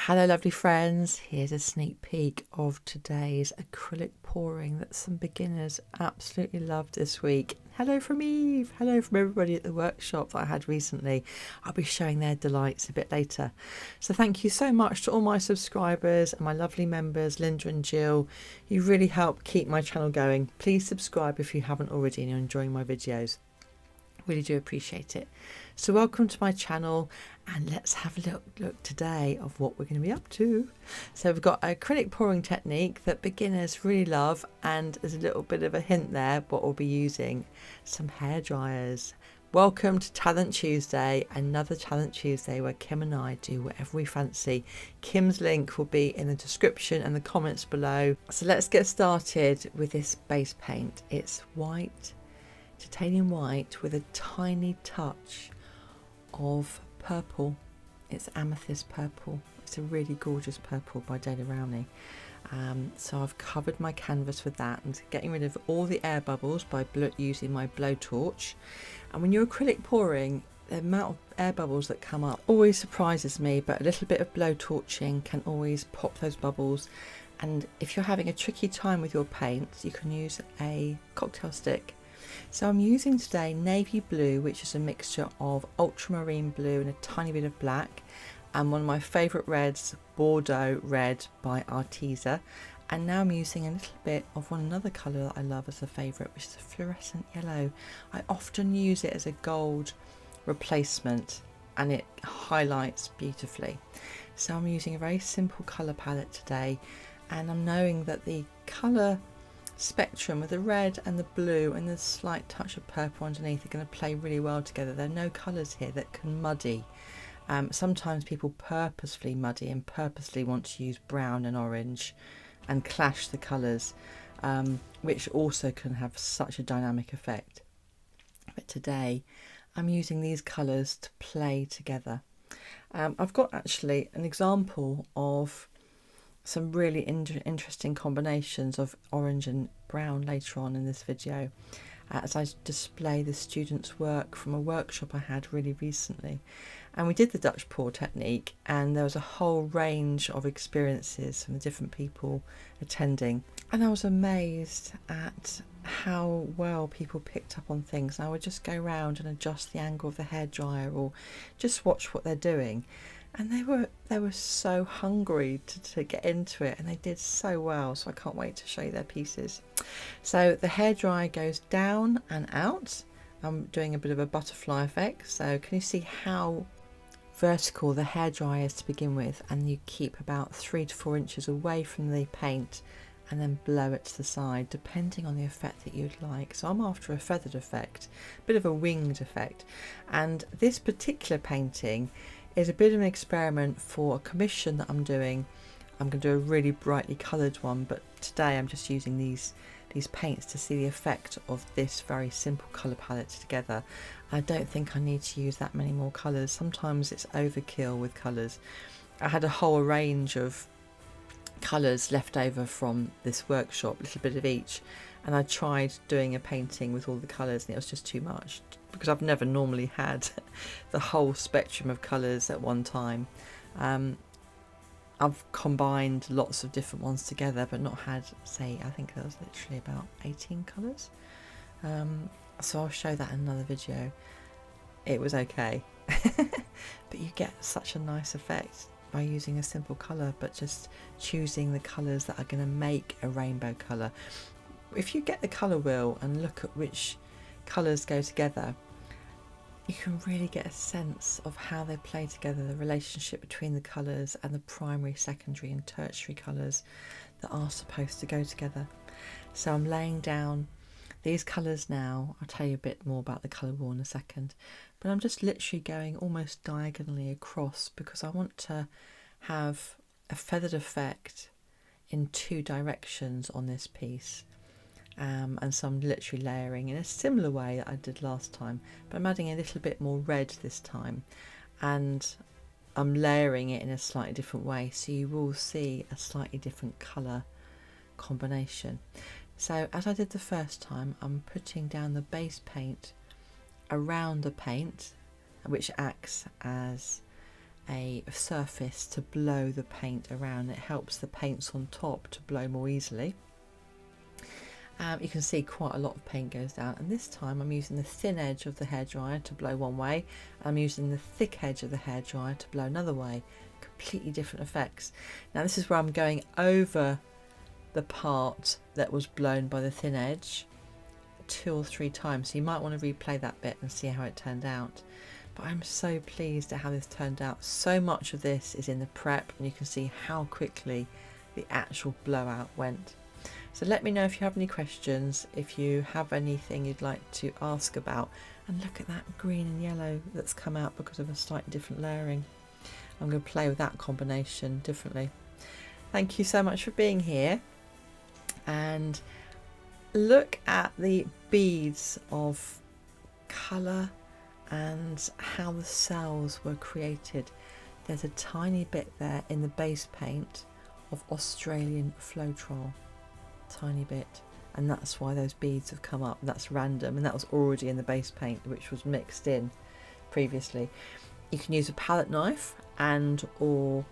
Hello lovely friends, here's a sneak peek of today's acrylic pouring that some beginners absolutely loved this week. Hello from Eve, hello from everybody at the workshop that I had recently. I'll be showing their delights a bit later. So thank you so much to all my subscribers and my lovely members, Linda and Jill. You really help keep my channel going. Please subscribe if you haven't already and you're enjoying my videos. Really do appreciate it. So welcome to my channel and let's have a look today of what we're going to be up to. So we've got an acrylic pouring technique that beginners really love, and there's a little bit of a hint there what we'll be using. Some hair dryers. Welcome to Talent Tuesday, another Talent Tuesday where Kim and I do whatever we fancy. Kim's link will be in the description and the comments below. So let's get started with this base paint. It's white, titanium white with a tiny touch of purple. It's amethyst purple. It's a really gorgeous purple by Dana Rowney. So I've covered my canvas with that and getting rid of all the air bubbles by using my blowtorch. And when you're acrylic pouring, the amount of air bubbles that come up always surprises me, but a little bit of blowtorching can always pop those bubbles. And if you're having a tricky time with your paints, you can use a cocktail stick. So I'm using today navy blue, which is a mixture of ultramarine blue and a tiny bit of black, and one of my favourite reds, Bordeaux Red by Arteza. And now I'm using a little bit of another colour that I love as a favourite, which is a fluorescent yellow. I often use it as a gold replacement and it highlights beautifully. So I'm using a very simple colour palette today, and I'm knowing that the colour spectrum with the red and the blue and the slight touch of purple underneath are going to play really well together. There are no colours here that can muddy. Sometimes people purposefully muddy and purposely want to use brown and orange and clash the colours, which also can have such a dynamic effect. But today I'm using these colours to play together. I've got actually an example of some really interesting combinations of orange and brown later on in this video as I display the students' work from a workshop I had really recently. And we did the Dutch pour technique, and there was a whole range of experiences from the different people attending, and I was amazed at how well people picked up on things. And I would just go around and adjust the angle of the hairdryer or just watch what they're doing. And they were so hungry to get into it, and they did so well. So I can't wait to show you their pieces. So the hairdryer goes down and out. I'm doing a bit of a butterfly effect. So can you see how vertical the hairdryer is to begin with? And you keep about 3 to 4 inches away from the paint and then blow it to the side, depending on the effect that you'd like. So I'm after a feathered effect, a bit of a winged effect. And this particular painting is a bit of an experiment for a commission that I'm doing. I'm going to do a really brightly coloured one, but today I'm just using these paints to see the effect of this very simple colour palette together. I don't think I need to use that many more colours. Sometimes it's overkill with colours. I had a whole range of colours left over from this workshop, a little bit of each, and I tried doing a painting with all the colours and it was just too much, because I've never normally had the whole spectrum of colours at one time. I've combined lots of different ones together, but not had, say, I think there was literally about 18 colours. So I'll show that in another video. It was okay, but you get such a nice effect by using a simple colour, but just choosing the colours that are going to make a rainbow colour. If you get the colour wheel and look at which colours go together, you can really get a sense of how they play together, the relationship between the colours and the primary, secondary and tertiary colours that are supposed to go together. So I'm laying down these colours now. I'll tell you a bit more about the colour wheel in a second, but I'm just literally going almost diagonally across because I want to have a feathered effect in 2 directions on this piece. And so I'm literally layering in a similar way that I did last time, but I'm adding a little bit more red this time, and I'm layering it in a slightly different way, so you will see a slightly different colour combination. So as I did the first time, I'm putting down the base paint around the paint, which acts as a surface to blow the paint around. It helps the paints on top to blow more easily. You can see quite a lot of paint goes down, and this time I'm using the thin edge of the hairdryer to blow one way, and I'm using the thick edge of the hairdryer to blow another way. Completely different effects. Now this is where I'm going over the part that was blown by the thin edge 2 or 3 times, so you might want to replay that bit and see how it turned out. But I'm so pleased at how this turned out. So much of this is in the prep, and you can see how quickly the actual blowout went. So let me know if you have any questions, if you have anything you'd like to ask about. And look at that green and yellow that's come out because of a slightly different layering. I'm going to play with that combination differently. Thank you so much for being here, and look at the beads of colour and how the cells were created. There's a tiny bit there in the base paint of Australian Floetrol, tiny bit, and that's why those beads have come up. That's random, and that was already in the base paint, which was mixed in previously. You can use a palette knife and or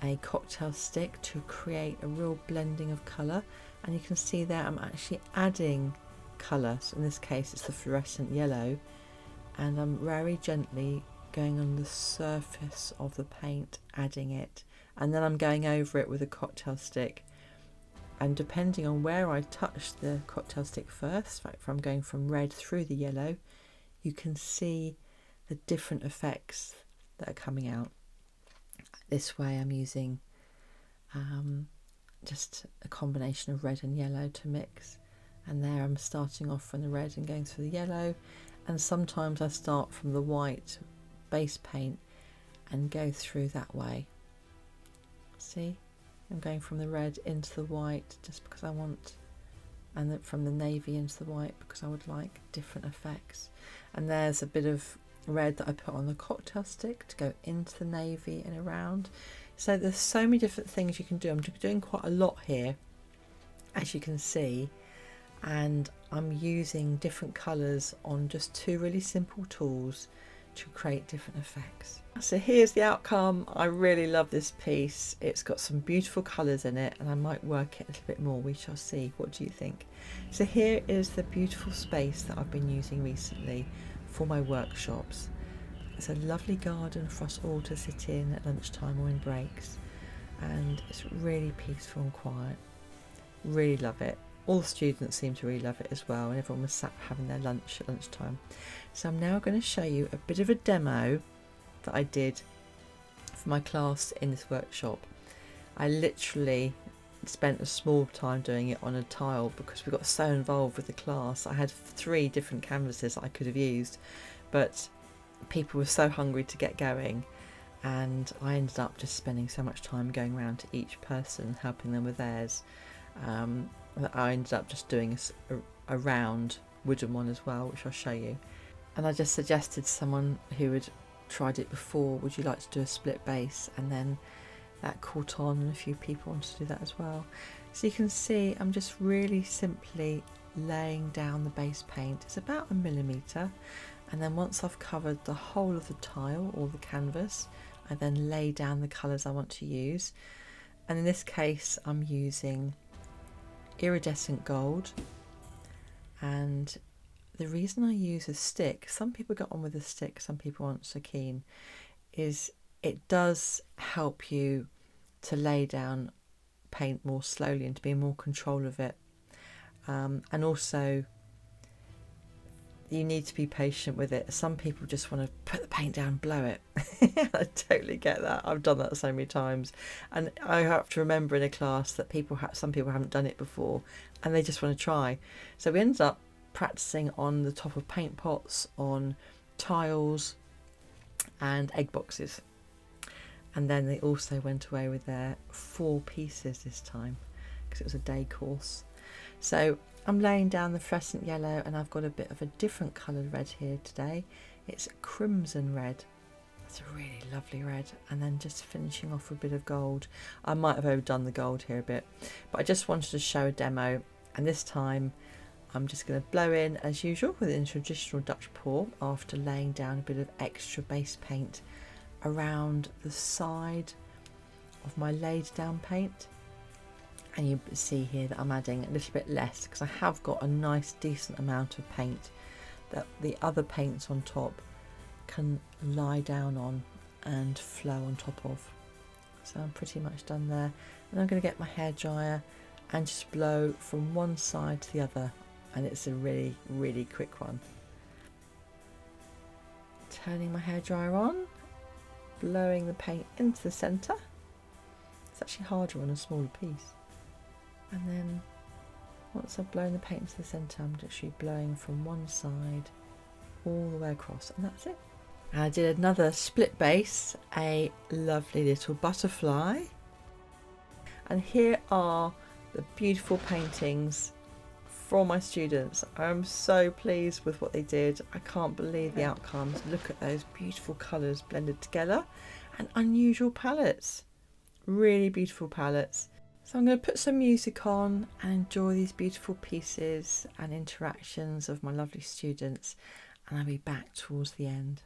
a cocktail stick to create a real blending of colour, and you can see there I'm actually adding colour. So in this case it's the fluorescent yellow, and I'm very gently going on the surface of the paint, adding it, and then I'm going over it with a cocktail stick, and depending on where I touch the cocktail stick first, like if I'm going from red through the yellow, you can see the different effects that are coming out. This way I'm using just a combination of red and yellow to mix, and there I'm starting off from the red and going through the yellow, and sometimes I start from the white base paint and go through that way. See, I'm going from the red into the white just because I want, and then from the navy into the white because I would like different effects. And there's a bit of red that I put on the cocktail stick to go into the navy and around. So there's so many different things you can do. I'm doing quite a lot here, as you can see, and I'm using different colours on just 2 really simple tools to create different effects. So here's the outcome. I really love this piece. It's got some beautiful colours in it, and I might work it a little bit more. We shall see. What do you think? So here is the beautiful space that I've been using recently for my workshops. It's a lovely garden for us all to sit in at lunchtime or in breaks, and it's really peaceful and quiet. Really love it. All the students seem to really love it as well, and everyone was sat having their lunch at lunchtime. So I'm now going to show you a bit of a demo that I did for my class in this workshop. I literally spent a small time doing it on a tile because we got so involved with the class. I had 3 different canvases I could have used, but people were so hungry to get going, and I ended up just spending so much time going around to each person, helping them with theirs, that I ended up just doing a round wooden one as well, which I'll show you. And I just suggested to someone who had tried it before, would you like to do a split base? And then that caught on, and a few people wanted to do that as well. So you can see I'm just really simply laying down the base paint. It's about 1 millimetre, and then once I've covered the whole of the tile or the canvas, I then lay down the colours I want to use. And in this case I'm using iridescent gold, and the reason I use a stick, some people got on with a stick, some people aren't so keen, is it does help you to lay down paint more slowly and to be in more control of it, and also you need to be patient with it. Some people just want to put the paint down and blow it. I totally get that. I've done that so many times, and I have to remember in a class that some people haven't done it before and they just want to try. So we ended up practicing on the top of paint pots, on tiles and egg boxes, and then they also went away with their 4 pieces this time because it was a day course. So I'm laying down the fluorescent yellow, and I've got a bit of a different coloured red here today. It's crimson red. It's a really lovely red, and then just finishing off with a bit of gold. I might have overdone the gold here a bit, but I just wanted to show a demo, and this time I'm just going to blow in as usual with a traditional Dutch pour after laying down a bit of extra base paint around the side of my laid down paint, and you see here that I'm adding a little bit less because I have got a nice decent amount of paint that the other paints on top can lie down on and flow on top of. So I'm pretty much done there, and I'm going to get my hairdryer and just blow from one side to the other, and it's a really quick one. Turning my hairdryer on, blowing the paint into the centre. It's actually harder on a smaller piece. And then once I've blown the paint into the centre, I'm literally blowing from one side all the way across, and that's it. And I did another split base, a lovely little butterfly. And here are the beautiful paintings for my students. I'm so pleased with what they did. I can't believe the outcomes. Look at those beautiful colours blended together and unusual palettes. Really beautiful palettes. So I'm going to put some music on and enjoy these beautiful pieces and interactions of my lovely students, and I'll be back towards the end.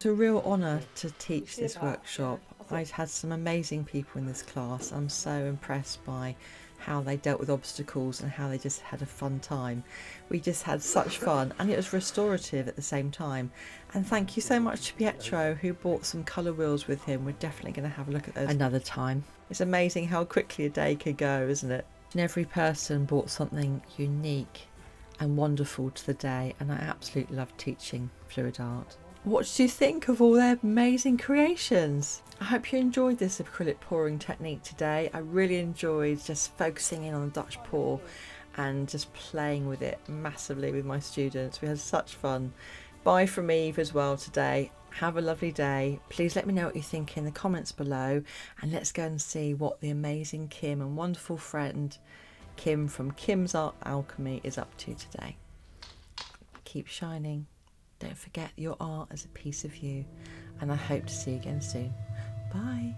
It's a real honour to teach this workshop. I've had some amazing people in this class. I'm so impressed by how they dealt with obstacles and how they just had a fun time. We just had such fun, and it was restorative at the same time. And thank you so much to Pietro, who brought some colour wheels with him. We're definitely going to have a look at those another time. It's amazing how quickly a day could go, isn't it? And every person brought something unique and wonderful to the day, and I absolutely love teaching fluid art. What did you think of all their amazing creations? I hope you enjoyed this acrylic pouring technique today. I really enjoyed just focusing in on the Dutch pour and just playing with it massively with my students. We had such fun. Bye from Eve as well today. Have a lovely day. Please let me know what you think in the comments below, and let's go and see what the amazing Kim and wonderful friend Kim from Kim's Art Alchemy is up to today. Keep shining. Don't forget your art is a piece of you, and I hope to see you again soon. Bye.